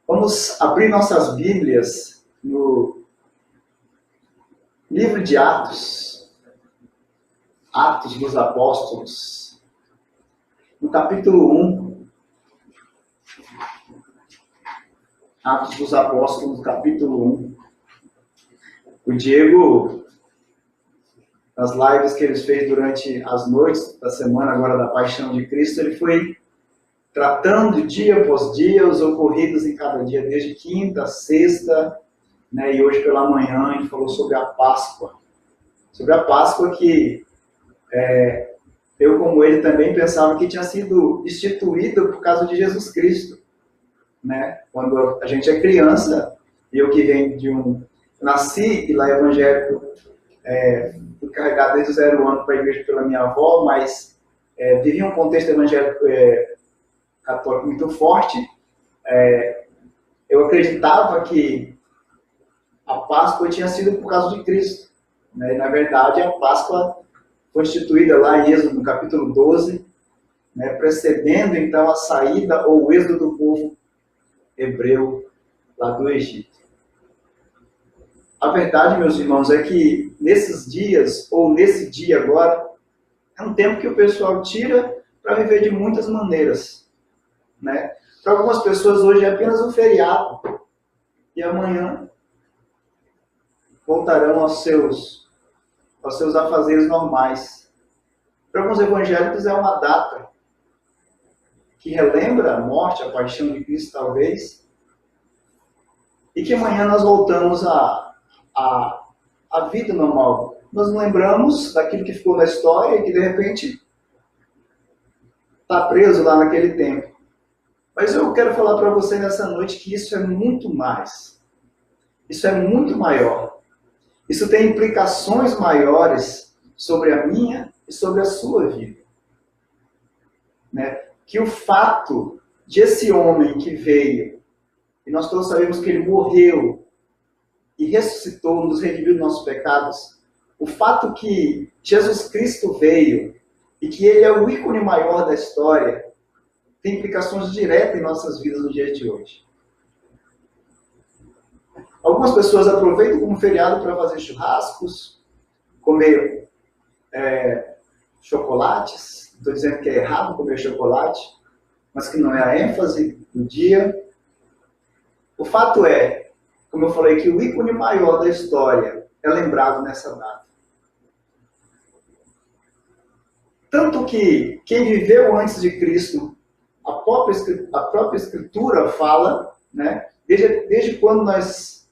Vamos abrir nossas Bíblias no livro de Atos, Atos dos Apóstolos, no capítulo 1. Atos dos Apóstolos, capítulo 1. O Diego, nas lives que ele fez durante as noites da semana agora da Paixão de Cristo, ele foi tratando dia após dia os ocorridos em cada dia, desde quinta, sexta, né, e hoje pela manhã ele falou sobre a Páscoa. Sobre a Páscoa que eu, como ele, também pensava que tinha sido instituída por causa de Jesus Cristo. Né? Quando a gente é criança, eu que venho nasci e lá evangélico, fui carregado desde o 0 ano para a igreja pela minha avó, mas vivi um contexto evangélico católico muito forte. Eu acreditava que a Páscoa tinha sido por causa de Cristo. Né? E, na verdade, a Páscoa foi instituída lá em Êxodo, no capítulo 12, né, precedendo então a saída ou o êxodo do povo hebreu lá do Egito. A verdade, meus irmãos, é que nesses dias, ou nesse dia agora, é um tempo que o pessoal tira para viver de muitas maneiras. Né? Para algumas pessoas hoje é apenas um feriado, e amanhã voltarão aos seus afazeres normais. Para alguns evangélicos é uma data que relembra a morte, a paixão de Cristo, talvez, e que amanhã nós voltamos à vida normal. Nós nos lembramos daquilo que ficou na história e que, de repente, está preso lá naquele tempo. Mas eu quero falar para você nessa noite que isso é muito mais. Isso é muito maior. Isso tem implicações maiores sobre a minha e sobre a sua vida. Né? Que o fato de esse homem que veio, e nós todos sabemos que ele morreu e ressuscitou, nos redimiu dos nossos pecados, o fato que Jesus Cristo veio e que ele é o ícone maior da história, tem implicações diretas em nossas vidas no dia de hoje. Algumas pessoas aproveitam como feriado para fazer churrascos, comer chocolates. Estou dizendo que é errado comer chocolate, mas que não é a ênfase do dia. O fato é, como eu falei, que o ícone maior da história é lembrado nessa data. Tanto que quem viveu antes de Cristo, a própria Escritura fala, né, desde quando nós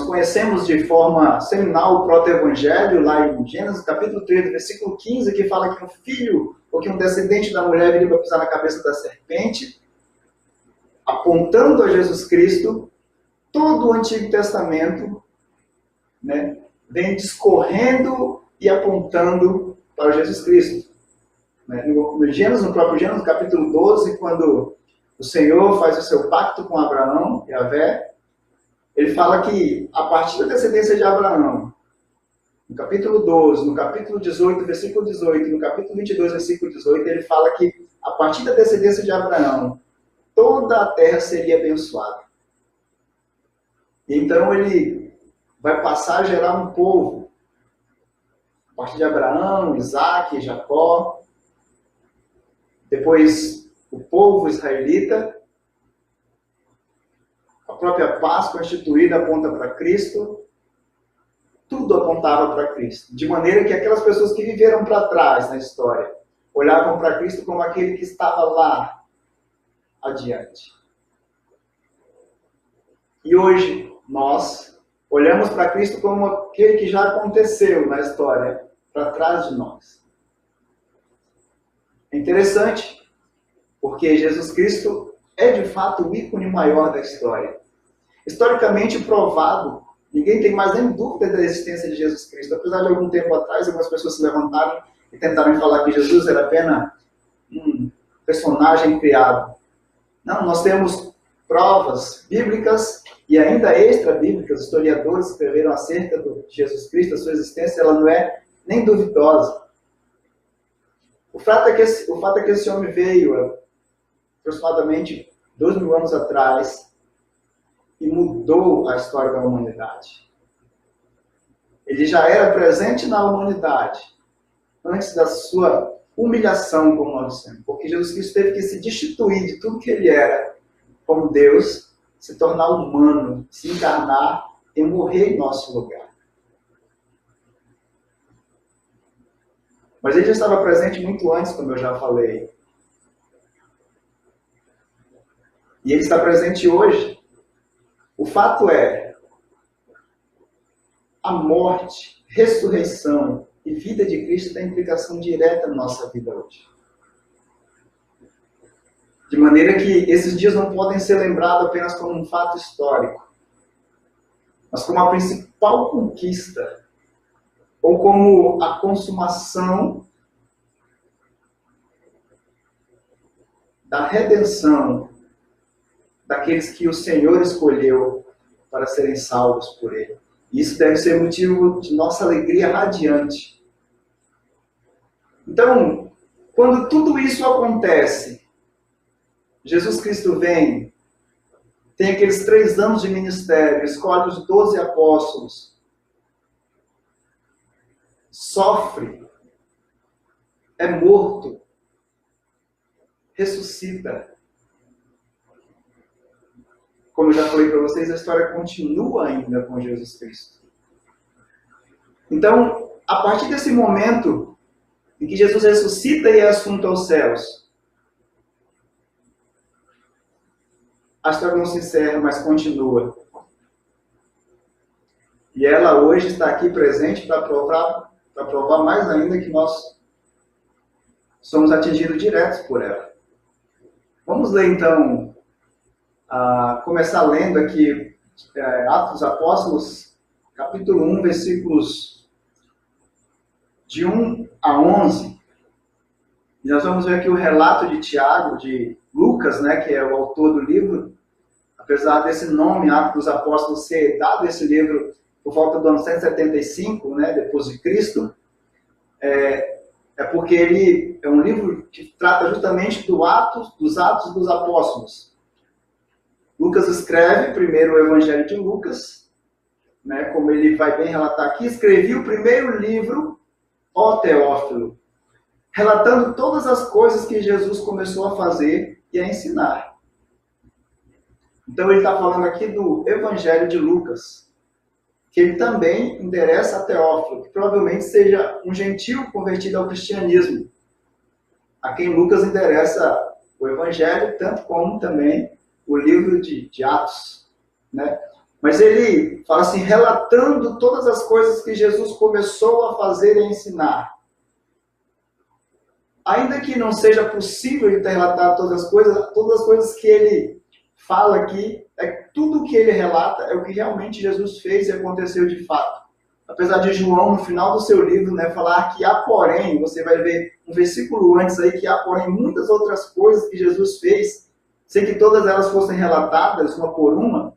conhecemos de forma seminal o proto-evangelho, lá em Gênesis capítulo 3, versículo 15, que fala que um filho, ou que um descendente da mulher viria para pisar na cabeça da serpente, apontando a Jesus Cristo. Todo o Antigo Testamento, né, vem discorrendo e apontando para Jesus Cristo. Né? No próprio Gênesis, capítulo 12, quando o Senhor faz o seu pacto com Abraão, Yahvé, ele fala que a partir da descendência de Abraão, no capítulo 12, no capítulo 18, versículo 18, no capítulo 22, versículo 18, ele fala que a partir da descendência de Abraão, toda a terra seria abençoada. Então ele vai passar a gerar um povo, a partir de Abraão, Isaac, Jacó, depois o povo israelita. A própria Páscoa instituída aponta para Cristo. Tudo apontava para Cristo. De maneira que aquelas pessoas que viveram para trás na história olhavam para Cristo como aquele que estava lá adiante. E hoje nós olhamos para Cristo como aquele que já aconteceu na história, para trás de nós. É interessante, porque Jesus Cristo é de fato o ícone maior da história. Historicamente provado, ninguém tem mais nem dúvida da existência de Jesus Cristo. Apesar de algum tempo atrás, algumas pessoas se levantaram e tentaram falar que Jesus era apenas um personagem criado. Não, nós temos provas bíblicas e ainda extra-bíblicas. Historiadores escreveram acerca de Jesus Cristo, a sua existência, ela não é nem duvidosa. O fato é que esse homem veio aproximadamente 2000 anos atrás e mudou a história da humanidade. Ele já era presente na humanidade antes da sua humilhação como nós dissemos, porque Jesus Cristo teve que se destituir de tudo que ele era como Deus, se tornar humano, se encarnar e morrer em nosso lugar. Mas ele já estava presente muito antes, como eu já falei. E ele está presente hoje. O fato é, a morte, ressurreição e vida de Cristo tem implicação direta na nossa vida hoje. De maneira que esses dias não podem ser lembrados apenas como um fato histórico, mas como a principal conquista, ou como a consumação da redenção daqueles que o Senhor escolheu para serem salvos por Ele. Isso deve ser motivo de nossa alegria radiante. Então, quando tudo isso acontece, Jesus Cristo vem, tem aqueles 3 anos de ministério, escolhe os 12 apóstolos, sofre, é morto, ressuscita. Como eu já falei para vocês, a história continua ainda com Jesus Cristo. Então, a partir desse momento em que Jesus ressuscita e é assunto aos céus, a história não se encerra, mas continua. E ela hoje está aqui presente para provar mais ainda que nós somos atingidos diretos por ela. Vamos ler então, começar lendo aqui Atos dos Apóstolos, capítulo 1, versículos de 1 a 11. E nós vamos ver aqui o relato de Tiago, de Lucas, né, que é o autor do livro. Apesar desse nome, Atos dos Apóstolos, ser dado esse livro por volta do ano 175, né, depois de Cristo, é porque ele é um livro que trata justamente dos Atos dos Apóstolos. Lucas escreve primeiro o Evangelho de Lucas, né, como ele vai bem relatar aqui, escrevi o primeiro livro, ó Teófilo, relatando todas as coisas que Jesus começou a fazer e a ensinar. Então ele está falando aqui do Evangelho de Lucas, que ele também endereça a Teófilo, que provavelmente seja um gentio convertido ao cristianismo, a quem Lucas endereça o Evangelho, tanto como também o livro de Atos, né? Mas ele fala assim, relatando todas as coisas que Jesus começou a fazer e a ensinar. Ainda que não seja possível ele ter relatado todas as coisas que ele fala aqui, tudo o que ele relata é o que realmente Jesus fez e aconteceu de fato. Apesar de João, no final do seu livro, né, falar que há porém, você vai ver um versículo antes aí, que há porém muitas outras coisas que Jesus fez, sem que todas elas fossem relatadas, uma por uma,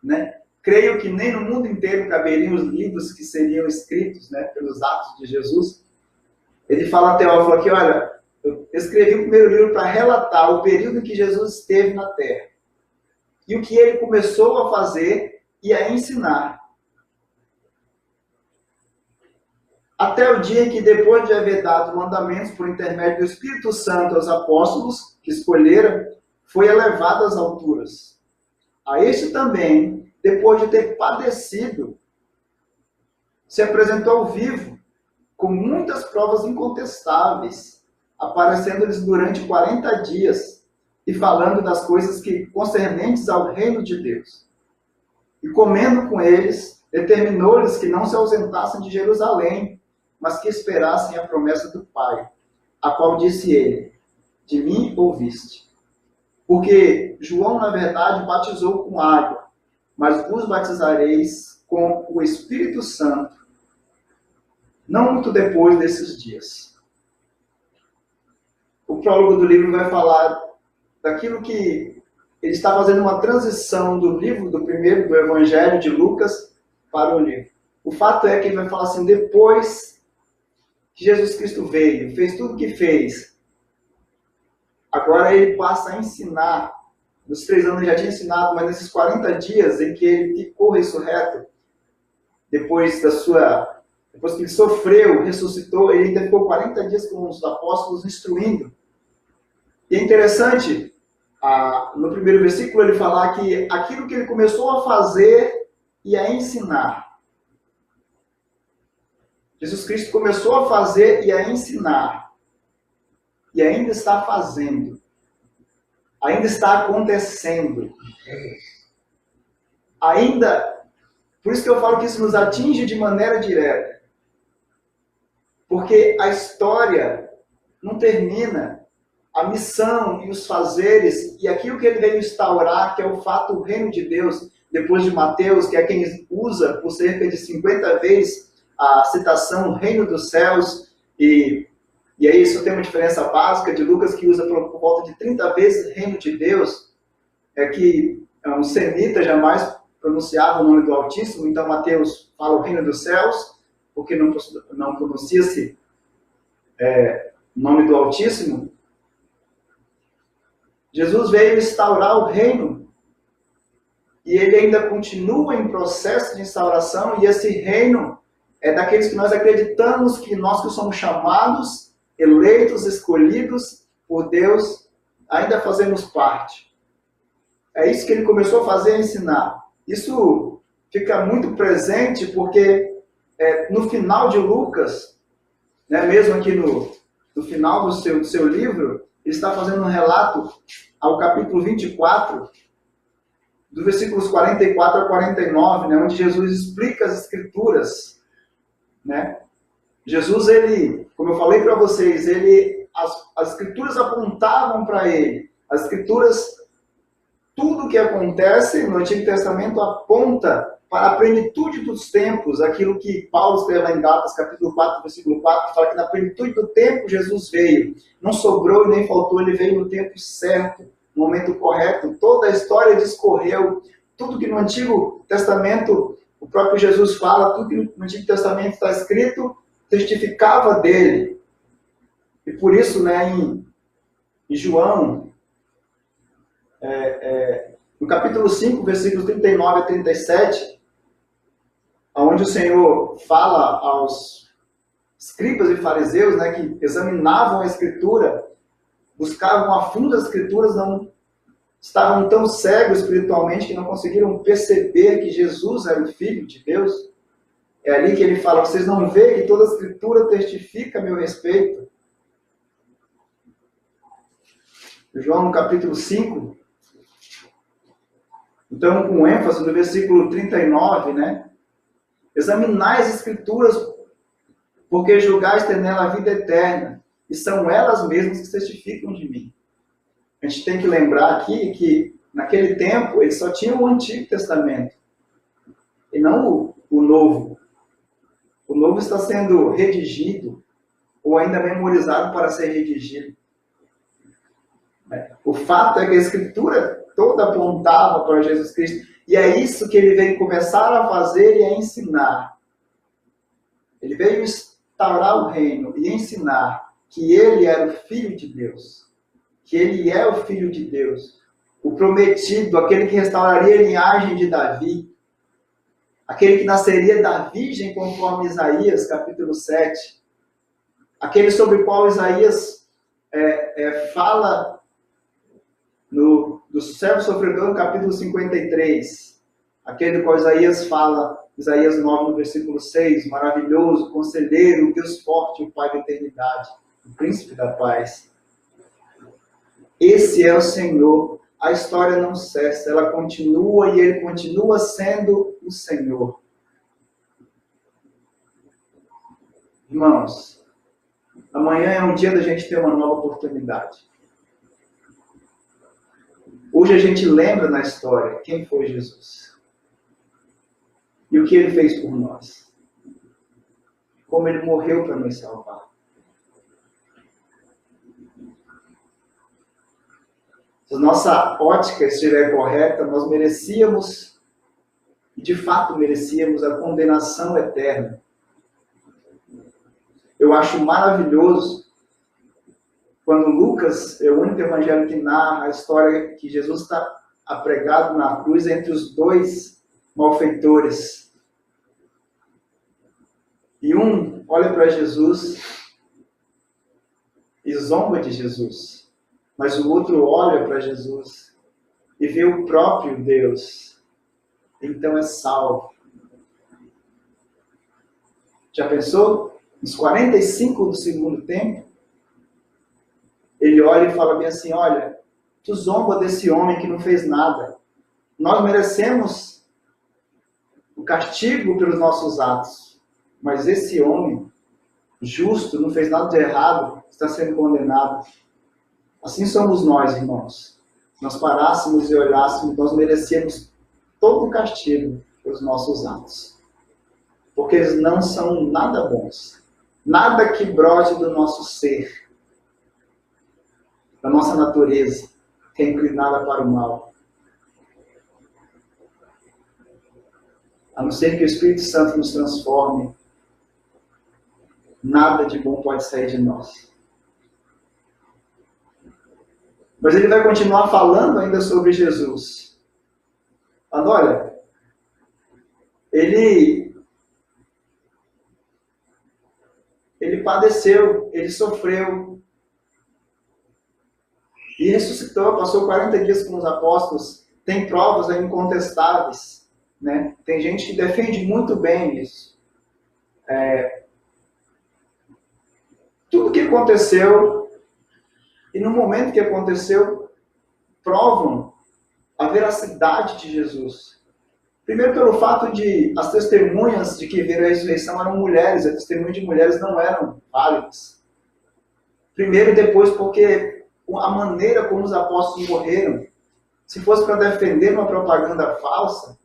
né? Creio que nem no mundo inteiro caberiam os livros que seriam escritos, né, pelos atos de Jesus. Ele fala a Teófilo aqui, olha, eu escrevi o primeiro livro para relatar o período em que Jesus esteve na Terra. E o que ele começou a fazer e a ensinar. Até o dia em que, depois de haver dado mandamentos por intermédio do Espírito Santo aos apóstolos que escolheram, foi elevado às alturas. A este também, depois de ter padecido, se apresentou ao vivo, com muitas provas incontestáveis, aparecendo-lhes durante 40 dias, e falando das coisas que concernentes ao reino de Deus. E comendo com eles, determinou-lhes que não se ausentassem de Jerusalém, mas que esperassem a promessa do Pai, a qual disse ele, de mim ouviste. Porque João, na verdade, batizou com água, mas vos batizareis com o Espírito Santo, não muito depois desses dias. O prólogo do livro vai falar daquilo que ele está fazendo uma transição do livro, do primeiro, do Evangelho de Lucas, para o livro. O fato é que ele vai falar assim, depois que Jesus Cristo veio, fez tudo o que fez, agora ele passa a ensinar nos 3 anos ele já tinha ensinado, mas nesses 40 dias em que ele ficou ressurreto, depois que ele sofreu, ressuscitou, ele ainda ficou 40 dias com os apóstolos instruindo. E é interessante, no primeiro versículo, ele falar que aquilo que ele começou a fazer e a ensinar. Jesus Cristo começou a fazer e a ensinar. E ainda está fazendo. Ainda está acontecendo. Por isso que eu falo que isso nos atinge de maneira direta. Porque a história não termina. A missão e os fazeres e aquilo que ele veio instaurar, que é o fato do reino de Deus, depois de Mateus, que é quem usa por cerca de 50 vezes a citação reino dos céus, e aí isso tem uma diferença básica de Lucas, que usa por volta de 30 vezes reino de Deus, é que um semita jamais pronunciava o nome do Altíssimo, então Mateus fala o reino dos céus, porque não pronuncia-se o nome do Altíssimo. Jesus veio instaurar o reino e ele ainda continua em processo de instauração, e esse reino é daqueles que nós acreditamos que nós que somos chamados, eleitos, escolhidos por Deus, ainda fazemos parte. É isso que ele começou a fazer, a ensinar. Isso fica muito presente porque no final de Lucas, né, mesmo aqui no final do seu livro, ele está fazendo um relato ao capítulo 24, dos versículos 44 a 49, né, onde Jesus explica as Escrituras. Né? Jesus, ele, como eu falei para vocês, as Escrituras apontavam para ele. As Escrituras, tudo que acontece no Antigo Testamento aponta para a plenitude dos tempos, aquilo que Paulo escreve lá em Gálatas, capítulo 4, versículo 4, fala que na plenitude do tempo Jesus veio. Não sobrou e nem faltou, ele veio no tempo certo, no momento correto. Toda a história discorreu, tudo que no Antigo Testamento o próprio Jesus fala, tudo que no Antigo Testamento está escrito, testificava dele. E por isso, né, em João, no capítulo 5, versículos 39 a 37, onde o Senhor fala aos escribas e fariseus, né, que examinavam a Escritura, buscavam a fundo as Escrituras, não estavam tão cegos espiritualmente que não conseguiram perceber que Jesus era o Filho de Deus. É ali que ele fala: vocês não veem que toda a Escritura testifica a meu respeito? João, no capítulo 5, então, com ênfase no versículo 39, né? Examinai as Escrituras, porque julgais ter nela a vida eterna, e são elas mesmas que testificam de mim. A gente tem que lembrar aqui que, naquele tempo, eles só tinham o Antigo Testamento, e não o Novo. O Novo está sendo redigido, ou ainda memorizado para ser redigido. O fato é que a Escritura toda apontava para Jesus Cristo, e é isso que ele veio começar a fazer e a ensinar. Ele veio instaurar o reino e ensinar que ele era o Filho de Deus, que ele é o Filho de Deus, o prometido, aquele que restauraria a linhagem de Davi, aquele que nasceria da Virgem, conforme Isaías, capítulo 7, aquele sobre o qual Isaías fala do servo sofredor, no capítulo 53, aquele do qual Isaías fala, Isaías 9, no versículo 6, maravilhoso, conselheiro, Deus forte, o Pai da eternidade, o príncipe da paz. Esse é o Senhor. A história não cessa, ela continua e ele continua sendo o Senhor. Irmãos, amanhã é um dia da gente ter uma nova oportunidade. Hoje a gente lembra na história quem foi Jesus. E o que ele fez por nós. Como ele morreu para nos salvar. Se a nossa ótica estiver correta, nós merecíamos, e de fato merecíamos, a condenação eterna. Eu acho maravilhoso quando Lucas é o único evangelho que narra a história que Jesus está apregado na cruz entre os dois malfeitores. E um olha para Jesus e zomba de Jesus, mas o outro olha para Jesus e vê o próprio Deus, então é salvo. Já pensou? Nos 45 do segundo tempo, ele olha e fala bem assim, olha, tu zomba desse homem que não fez nada. Nós merecemos o castigo pelos nossos atos, mas esse homem, justo, não fez nada de errado, está sendo condenado. Assim somos nós, irmãos. Se nós parássemos e olhássemos, nós merecemos todo o castigo pelos nossos atos. Porque eles não são nada bons. Nada que brote do nosso ser, da nossa natureza, que é inclinada para o mal. A não ser que o Espírito Santo nos transforme, nada de bom pode sair de nós. Mas ele vai continuar falando ainda sobre Jesus. Falando, olha, ele padeceu, ele sofreu, e ressuscitou, passou 40 dias com os apóstolos. Tem provas aí incontestáveis, né? Tem gente que defende muito bem isso. Tudo que aconteceu, e no momento que aconteceu, provam a veracidade de Jesus. Primeiro pelo fato de as testemunhas de que viram a ressurreição eram mulheres, as testemunhas de mulheres não eram válidas. Primeiro e depois porque a maneira como os apóstolos morreram, se fosse para defender uma propaganda falsa,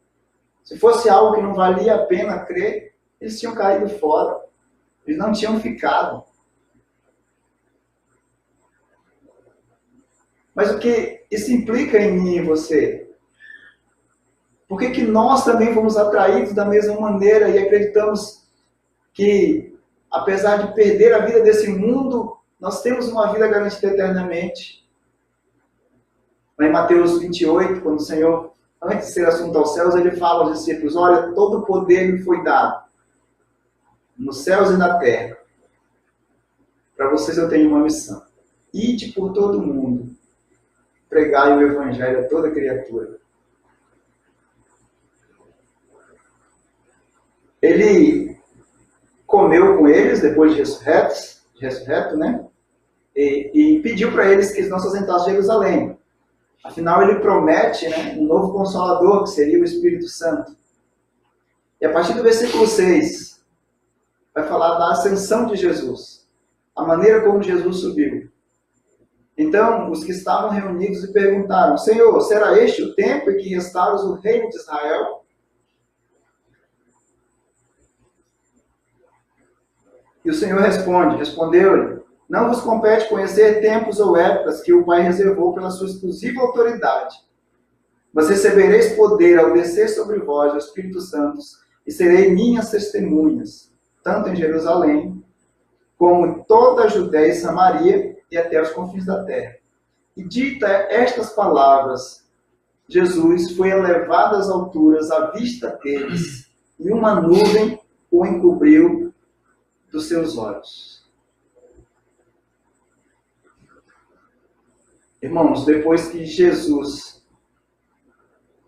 se fosse algo que não valia a pena crer, eles tinham caído fora. Eles não tinham ficado. Mas o que isso implica em mim e você? Por que nós também fomos atraídos da mesma maneira e acreditamos que, apesar de perder a vida desse mundo, nós temos uma vida garantida eternamente? Lá em Mateus 28, quando o Senhor, antes de ser assunto aos céus, ele fala aos discípulos, olha, todo o poder me foi dado, nos céus e na terra. Para vocês eu tenho uma missão. Ide por todo mundo, pregai o evangelho a toda criatura. Ele comeu com eles, depois de ressurreto, né? E pediu para eles que eles não se assentassem em Jerusalém. Afinal, ele promete, né, um novo Consolador, que seria o Espírito Santo. E a partir do versículo 6, vai falar da ascensão de Jesus. A maneira como Jesus subiu. Então, os que estavam reunidos lhe perguntaram, Senhor, será este o tempo em que restauras o reino de Israel? E o Senhor respondeu-lhe, não vos compete conhecer tempos ou épocas que o Pai reservou pela sua exclusiva autoridade. Mas recebereis poder ao descer sobre vós o Espírito Santo, e serei minhas testemunhas, tanto em Jerusalém, como em toda a Judéia e Samaria, e até os confins da terra. E dita estas palavras, Jesus foi elevado às alturas à vista deles, e uma nuvem o encobriu dos seus olhos. Irmãos, depois que Jesus,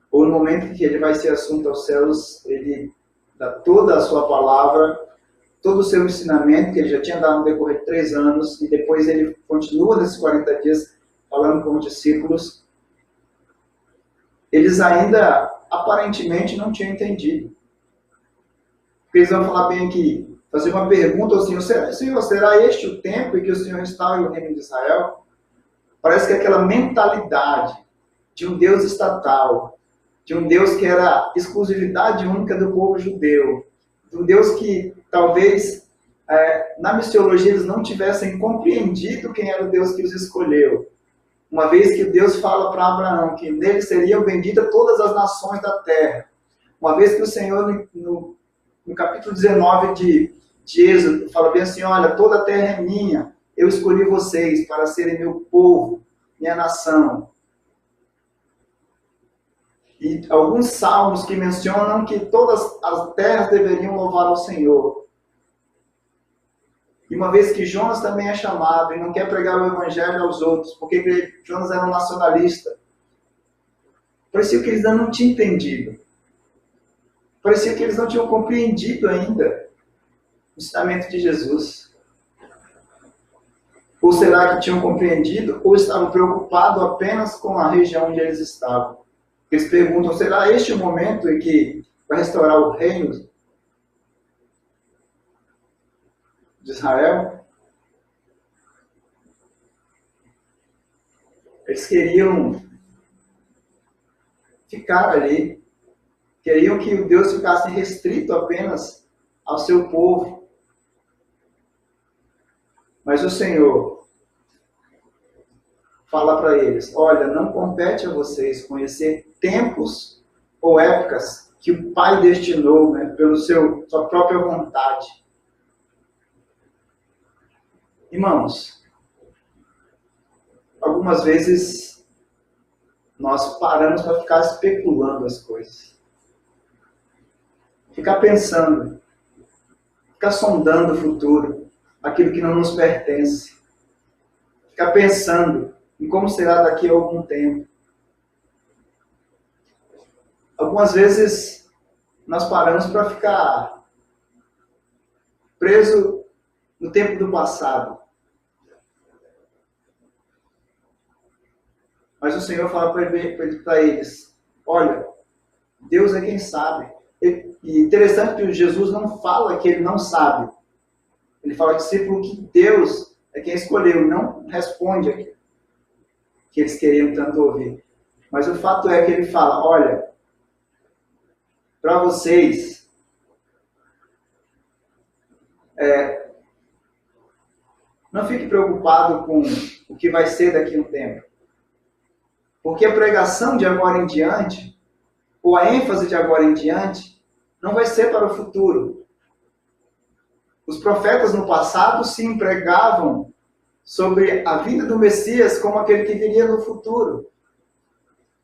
ou no momento em que ele vai ser assunto aos céus, ele dá toda a sua palavra, todo o seu ensinamento, que ele já tinha dado no decorrer de 3 anos, e depois ele continua nesses 40 dias falando com os discípulos, eles ainda, aparentemente, não tinham entendido. Porque eles vão falar bem aqui, fazer uma pergunta ao Senhor, Senhor, será este o tempo em que o Senhor restaure o reino de Israel? Parece que aquela mentalidade de um Deus estatal, de um Deus que era exclusividade única do povo judeu, de um Deus que talvez na missiologia eles não tivessem compreendido quem era o Deus que os escolheu. Uma vez que Deus fala para Abraão que nele seriam benditas todas as nações da terra. Uma vez que o Senhor, no capítulo 19 de Êxodo, fala bem assim, olha, toda a terra é minha, eu escolhi vocês para serem meu povo, minha nação. E alguns salmos que mencionam que todas as terras deveriam louvar ao Senhor. E uma vez que Jonas também é chamado e não quer pregar o evangelho aos outros, porque Jonas era um nacionalista, parecia que eles ainda não tinham entendido. Parecia que eles não tinham compreendido ainda o ensinamento de Jesus. Ou será que tinham compreendido ou estavam preocupados apenas com a região onde eles estavam? Eles perguntam, será este o momento em que vai restaurar o reino de Israel? Eles queriam ficar ali. Queriam que o Deus ficasse restrito apenas ao seu povo. Mas o Senhor fala para eles, olha, não compete a vocês conhecer tempos ou épocas que o Pai destinou, né, pela sua própria vontade. Irmãos, algumas vezes nós paramos para ficar especulando as coisas. Ficar pensando, ficar sondando o futuro, aquilo que não nos pertence. Ficar pensando em como será daqui a algum tempo. Algumas vezes nós paramos para ficar preso no tempo do passado. Mas o Senhor fala para eles, olha, Deus é quem sabe. E interessante que Jesus não fala que ele não sabe. Ele fala discípulo que Deus é quem escolheu, não responde aquilo que eles queriam tanto ouvir. Mas o fato é que ele fala, olha, para vocês, não fique preocupado com o que vai ser daqui a um tempo. Porque a pregação de agora em diante, ou a ênfase de agora em diante, não vai ser para o futuro. Os profetas no passado se empregavam sobre a vinda do Messias como aquele que viria no futuro.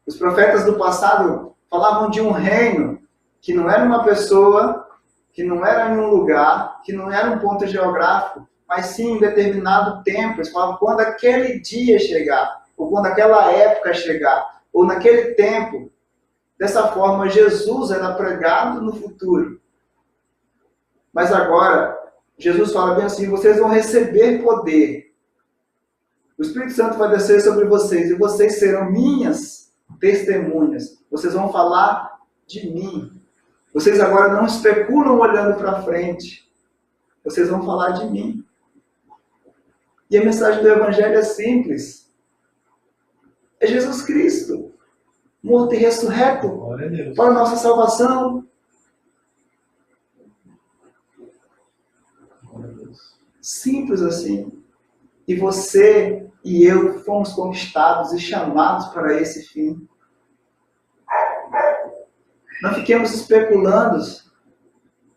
Os profetas do passado falavam de um reino que não era uma pessoa, que não era em um lugar, que não era um ponto geográfico, mas sim em determinado tempo. Eles falavam quando aquele dia chegar, ou quando aquela época chegar, ou naquele tempo. Dessa forma, Jesus era pregado no futuro. Mas agora, Jesus fala bem assim, vocês vão receber poder. O Espírito Santo vai descer sobre vocês, e vocês serão minhas testemunhas. Vocês vão falar de mim. Vocês agora não especulam olhando para frente. Vocês vão falar de mim. E a mensagem do Evangelho é simples. É Jesus Cristo, morto e ressurreto, para a nossa salvação. Simples assim. E você e eu fomos conquistados e chamados para esse fim. Não fiquemos especulando,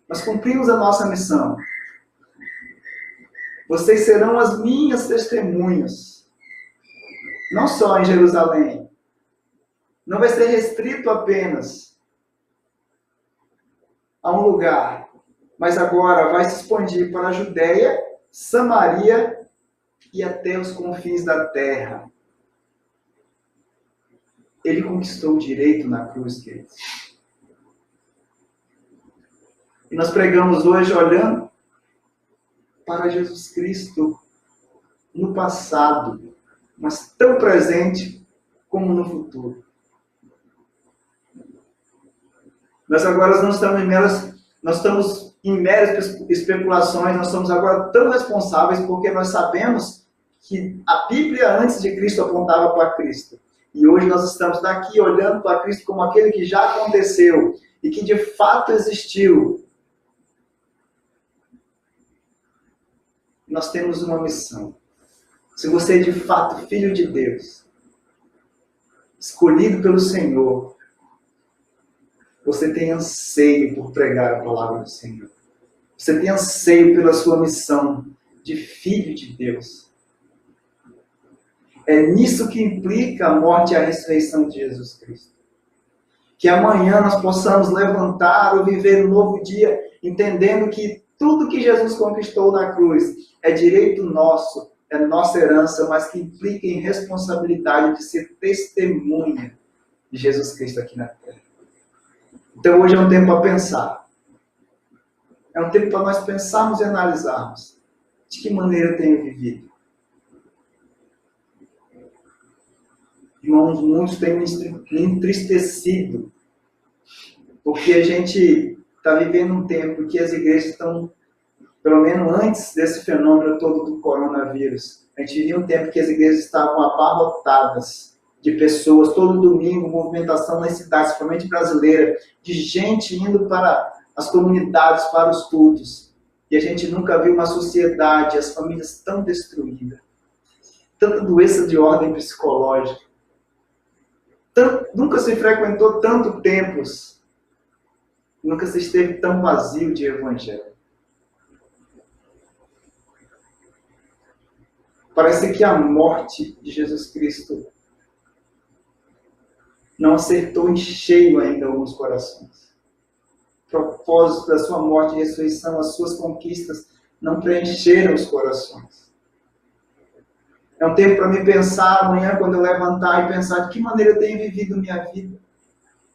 mas cumprimos a nossa missão. Vocês serão as minhas testemunhas. Não só em Jerusalém. Não vai ser restrito apenas a um lugar, mas agora vai se expandir para a Judéia, Samaria e até os confins da terra. Ele conquistou o direito na cruz, queridos. E nós pregamos hoje olhando para Jesus Cristo no passado, mas tão presente como no futuro. Nós agora não estamos em meras especulações, nós somos agora tão responsáveis porque nós sabemos que a Bíblia antes de Cristo apontava para Cristo. E hoje nós estamos daqui olhando para Cristo como aquele que já aconteceu e que de fato existiu. Nós temos uma missão. Se você é de fato filho de Deus, escolhido pelo Senhor, você tem anseio por pregar a palavra do Senhor. Você tem anseio pela sua missão de filho de Deus. É nisso que implica a morte e a ressurreição de Jesus Cristo. Que amanhã nós possamos levantar ou viver um novo dia, entendendo que tudo que Jesus conquistou na cruz é direito nosso, é nossa herança, mas que implica em responsabilidade de ser testemunha de Jesus Cristo aqui na terra. Então hoje é um tempo para pensar. É um tempo para nós pensarmos e analisarmos de que maneira eu tenho vivido. Irmãos, muitos têm me entristecido, porque a gente está vivendo um tempo em que as igrejas estão, pelo menos antes desse fenômeno todo do coronavírus, a gente vivia um tempo que as igrejas estavam abarrotadas de pessoas, todo domingo, movimentação nas cidades, principalmente brasileira, de gente indo para as comunidades, para os cultos. E a gente nunca viu uma sociedade, as famílias tão destruídas. Tanta doença de ordem psicológica. Nunca se frequentou tanto templos. Nunca se esteve tão vazio de evangelho. Parece que a morte de Jesus Cristo não acertou em cheio ainda alguns corações. O propósito da sua morte e ressurreição, as suas conquistas, não preencheram os corações. É um tempo para me pensar amanhã, quando eu levantar e pensar de que maneira eu tenho vivido minha vida.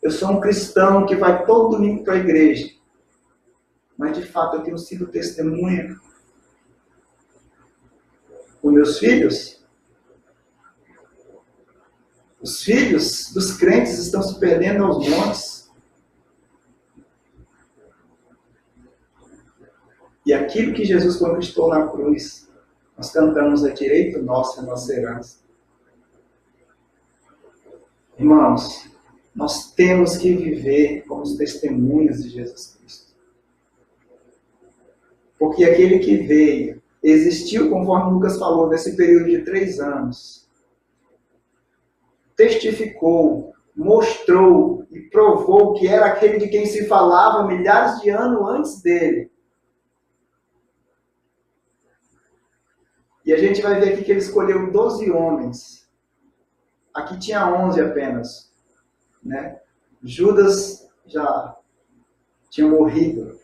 Eu sou um cristão que vai todo domingo para a igreja. Mas de fato eu tenho sido testemunha com meus filhos. Os filhos dos crentes estão se perdendo aos montes. E aquilo que Jesus conquistou na cruz, nós cantamos, é direito nosso, é nossa herança. Irmãos, nós temos que viver como os testemunhas de Jesus Cristo. Porque aquele que veio, existiu, conforme Lucas falou, nesse período de 3 anos, testificou, mostrou e provou que era aquele de quem se falava milhares de anos antes dele. E a gente vai ver aqui que ele escolheu 12 homens. Aqui tinha 11 apenas. Né? Judas já tinha morrido.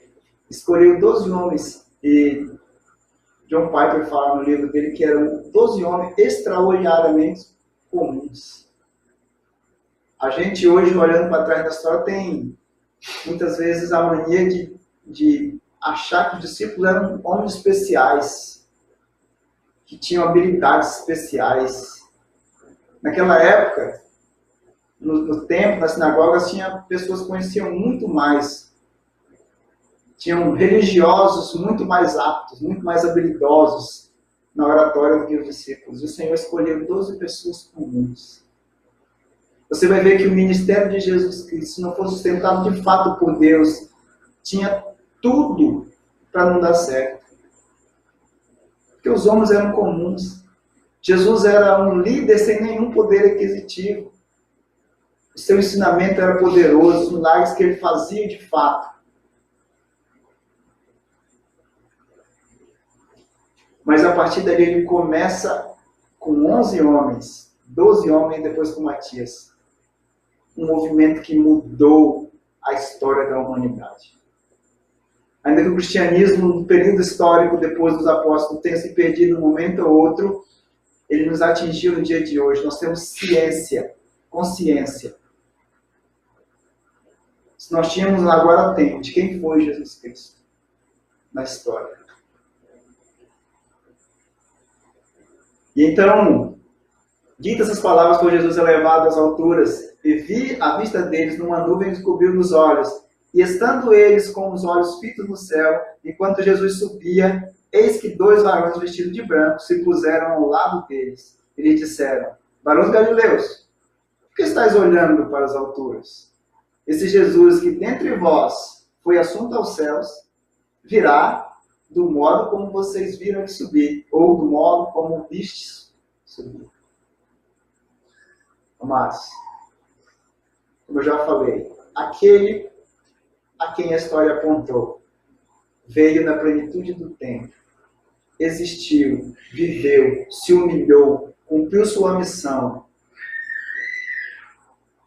Escolheu 12 homens. E John Piper fala no livro dele que eram 12 homens extraordinariamente comuns. A gente hoje, olhando para trás da história, tem muitas vezes a mania de achar que os discípulos eram homens especiais, que tinham habilidades especiais. Naquela época, no templo, nas sinagogas, tinha pessoas que conheciam muito mais. Tinham religiosos muito mais aptos, muito mais habilidosos na oratória do que os discípulos. E o Senhor escolheu 12 pessoas comuns. Você vai ver que o ministério de Jesus Cristo, se não fosse sustentado de fato por Deus, tinha tudo para não dar certo. Porque os homens eram comuns. Jesus era um líder sem nenhum poder aquisitivo. O seu ensinamento era poderoso, os milagres que ele fazia de fato. Mas a partir dali ele começa com 11 homens, 12 homens depois com Matias. Um movimento que mudou a história da humanidade. Ainda que o cristianismo, no período histórico depois dos apóstolos, tenha se perdido um momento ou outro, ele nos atingiu no dia de hoje. Nós temos ciência, consciência. Se nós tínhamos, agora temos, de quem foi Jesus Cristo na história. E então, ditas essas palavras, foi Jesus elevado às alturas, e vi a vista deles numa nuvem que cobriu os olhos. E estando eles com os olhos fitos no céu, enquanto Jesus subia, eis que 2 varões vestidos de branco se puseram ao lado deles. E lhes disseram: varões galileus, por que estáis olhando para as alturas? Esse Jesus que dentre vós foi assunto aos céus, virá do modo como vocês viram ele subir, ou do modo como vistes subir. Amados, como eu já falei, aquele a quem a história apontou veio na plenitude do tempo, existiu, viveu, se humilhou, cumpriu sua missão,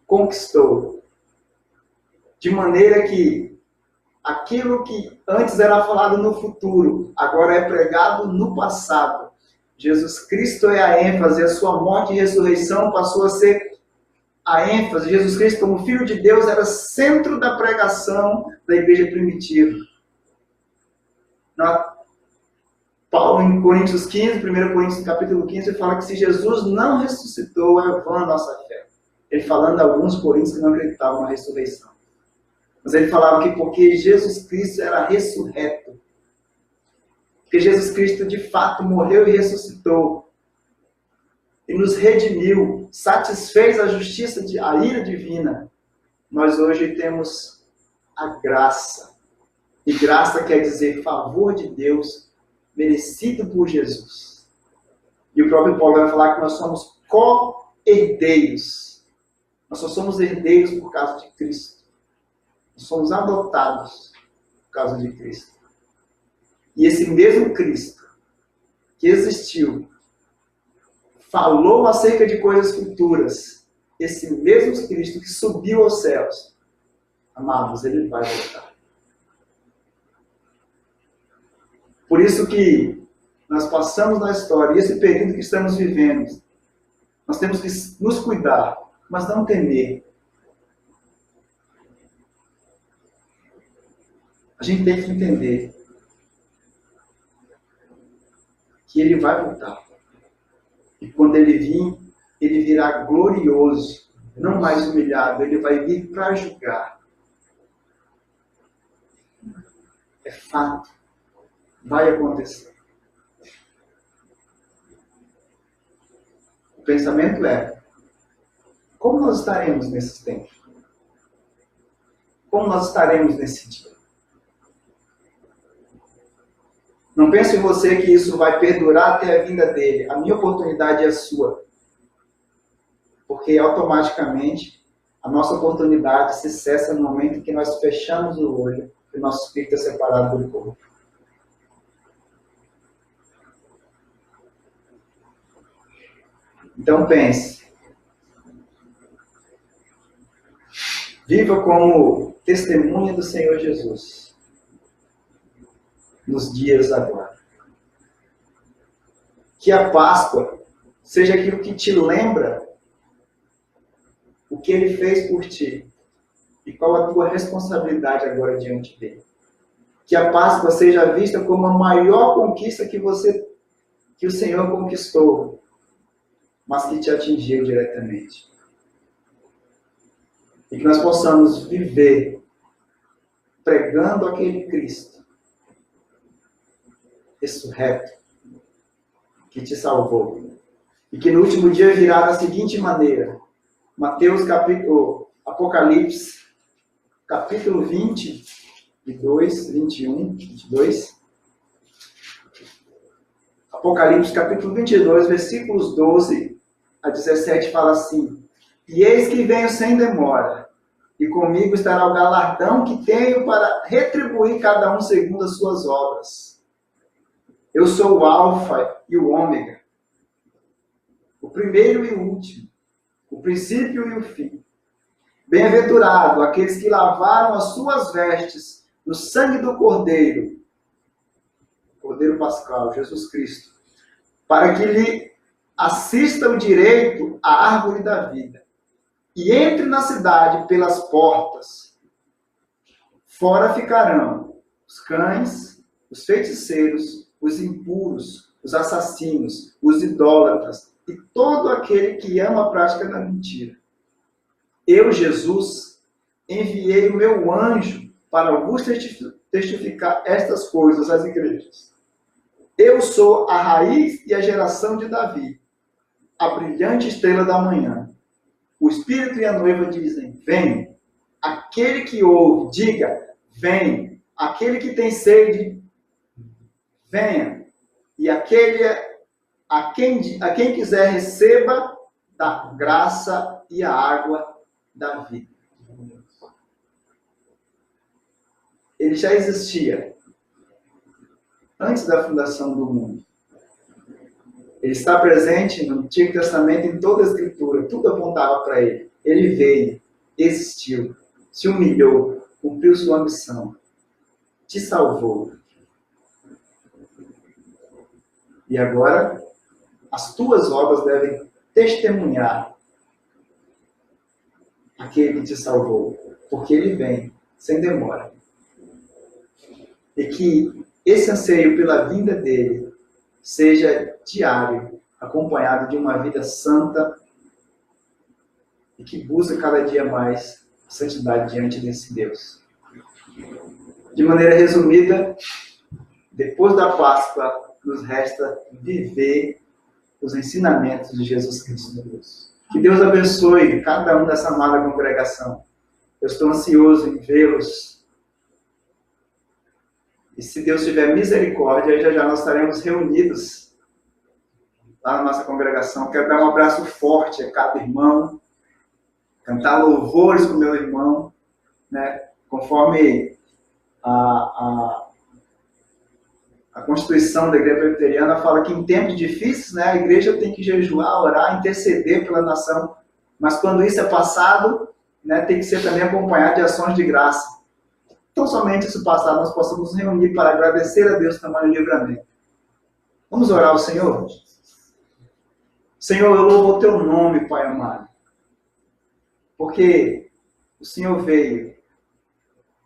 conquistou De maneira que aquilo que antes era falado no futuro, agora é pregado no passado. Jesus Cristo é a ênfase, a sua morte e ressurreição passou a ser a ênfase. Jesus Cristo, como Filho de Deus, era centro da pregação da igreja primitiva. Paulo, em Coríntios 15, 1 Coríntios capítulo 15, fala que se Jesus não ressuscitou, é vã a nossa fé. Ele falando a alguns coríntios que não acreditavam na ressurreição. Mas ele falava que porque Jesus Cristo era ressurreto, porque Jesus Cristo de fato morreu e ressuscitou, e nos redimiu, satisfez a justiça, a ira divina, nós hoje temos a graça. E graça quer dizer favor de Deus, merecido por Jesus. E o próprio Paulo vai falar que nós somos co-herdeiros. Nós só somos herdeiros por causa de Cristo. Nós somos adotados por causa de Cristo. E esse mesmo Cristo que existiu, falou acerca de coisas futuras, esse mesmo Cristo que subiu aos céus, amados, ele vai voltar. Por isso que nós passamos na história, e esse período que estamos vivendo, nós temos que nos cuidar, mas não temer. A gente tem que entender que ele vai voltar. E quando ele vir, ele virá glorioso, não mais humilhado, ele vai vir para julgar. É fato. Vai acontecer. O pensamento é: como nós estaremos nesse tempo? Como nós estaremos nesse dia? Não pense em você que isso vai perdurar até a vinda dele. A minha oportunidade é a sua. Porque automaticamente a nossa oportunidade se cessa no momento em que nós fechamos o olho e o nosso espírito é separado do corpo. Então pense. Viva como testemunha do Senhor Jesus nos dias agora. Que a Páscoa seja aquilo que te lembra o que ele fez por ti e qual a tua responsabilidade agora diante dele. Que a Páscoa seja vista como a maior conquista que o Senhor conquistou, mas que te atingiu diretamente. E que nós possamos viver pregando aquele Cristo ressurreto que te salvou. E que no último dia virá da seguinte maneira: Apocalipse, capítulo 22, 21, 22. Apocalipse, capítulo 22, versículos 12 a 17, fala assim: E eis que venho sem demora, e comigo estará o galardão que tenho para retribuir cada um segundo as suas obras. Eu sou o Alfa e o Ômega, o primeiro e o último, o princípio e o fim. Bem-aventurado aqueles que lavaram as suas vestes no sangue do Cordeiro, Cordeiro Pascal, Jesus Cristo, para que lhe assista o direito à árvore da vida, e entre na cidade pelas portas. Fora ficarão os cães, os feiticeiros, os impuros, os assassinos, os idólatras e todo aquele que ama a prática da mentira. Eu, Jesus, enviei o meu anjo para vos testificar estas coisas às igrejas. Eu sou a raiz e a geração de Davi, a brilhante estrela da manhã. O Espírito e a noiva dizem: vem. Aquele que ouve, diga: vem. Aquele que tem sede, venha. E aquele a quem quiser, receba da graça e a água da vida. Ele já existia antes da fundação do mundo. Ele está presente no Antigo Testamento, em toda a Escritura. Tudo apontava para ele. Ele veio, existiu. se humilhou, cumpriu sua missão, te salvou. E agora, as tuas obras devem testemunhar aquele que te salvou, porque ele vem sem demora. E que esse anseio pela vinda dele seja diário, acompanhado de uma vida santa e que busca cada dia mais a santidade diante desse Deus. De maneira resumida, depois da Páscoa, nos resta viver os ensinamentos de Jesus Cristo. Que Deus abençoe cada um dessa amada congregação. Eu estou ansioso em vê-los. E se Deus tiver misericórdia, já já nós estaremos reunidos lá na nossa congregação. Quero dar um abraço forte a cada irmão, cantar louvores com o meu irmão, né? Conforme a Constituição da Igreja Presbiteriana fala que em tempos difíceis, né, a igreja tem que jejuar, orar, interceder pela nação. Mas quando isso é passado, né, tem que ser também acompanhado de ações de graça. Então, somente isso passado, nós possamos nos reunir para agradecer a Deus pelo livramento. Vamos orar ao Senhor? Senhor, eu louvo o teu nome, Pai amado. Porque o Senhor veio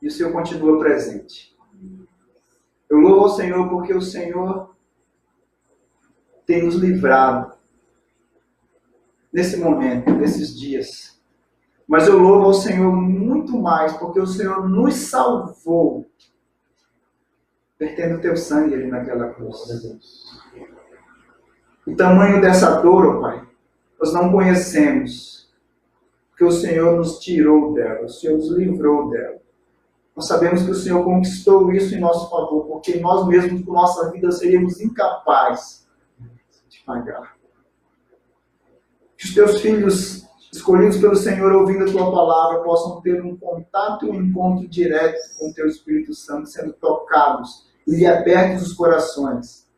e o Senhor continua presente. Eu louvo ao Senhor porque o Senhor tem nos livrado nesse momento, nesses dias. Mas eu louvo ao Senhor muito mais porque o Senhor nos salvou, vertendo o teu sangue ali naquela cruz. O tamanho dessa dor, ó Pai, nós não conhecemos, porque o Senhor nos tirou dela, o Senhor nos livrou dela. Nós sabemos que o Senhor conquistou isso em nosso favor, porque nós mesmos, com nossa vida, seríamos incapazes de pagar. Que os teus filhos, escolhidos pelo Senhor, ouvindo a tua palavra, possam ter um contato e um encontro direto com o teu Espírito Santo, sendo tocados e lhe abertos os corações,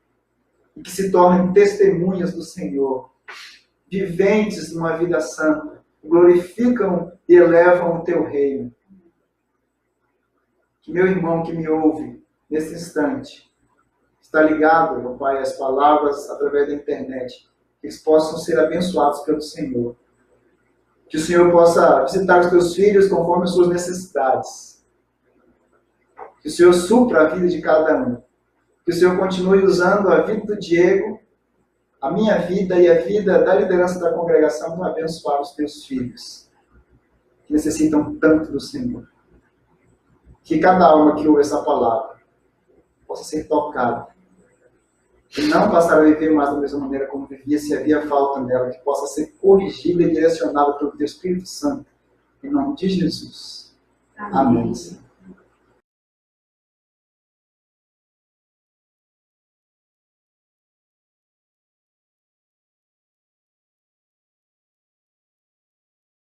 e que se tornem testemunhas do Senhor, viventes numa vida santa, glorificam e elevam o teu reino. Que meu irmão que me ouve nesse instante está ligado, meu Pai, às palavras através da internet, que eles possam ser abençoados pelo Senhor. Que o Senhor possa visitar os teus filhos conforme as suas necessidades. Que o Senhor supra a vida de cada um. Que o Senhor continue usando a vida do Diego, a minha vida e a vida da liderança da congregação para abençoar os teus filhos, que necessitam tanto do Senhor. Que cada alma que ouve essa palavra possa ser tocada e não passar a viver mais da mesma maneira como vivia, se havia falta nela, que possa ser corrigida e direcionada pelo teu Espírito Santo. Em nome de Jesus. Amém. Amém.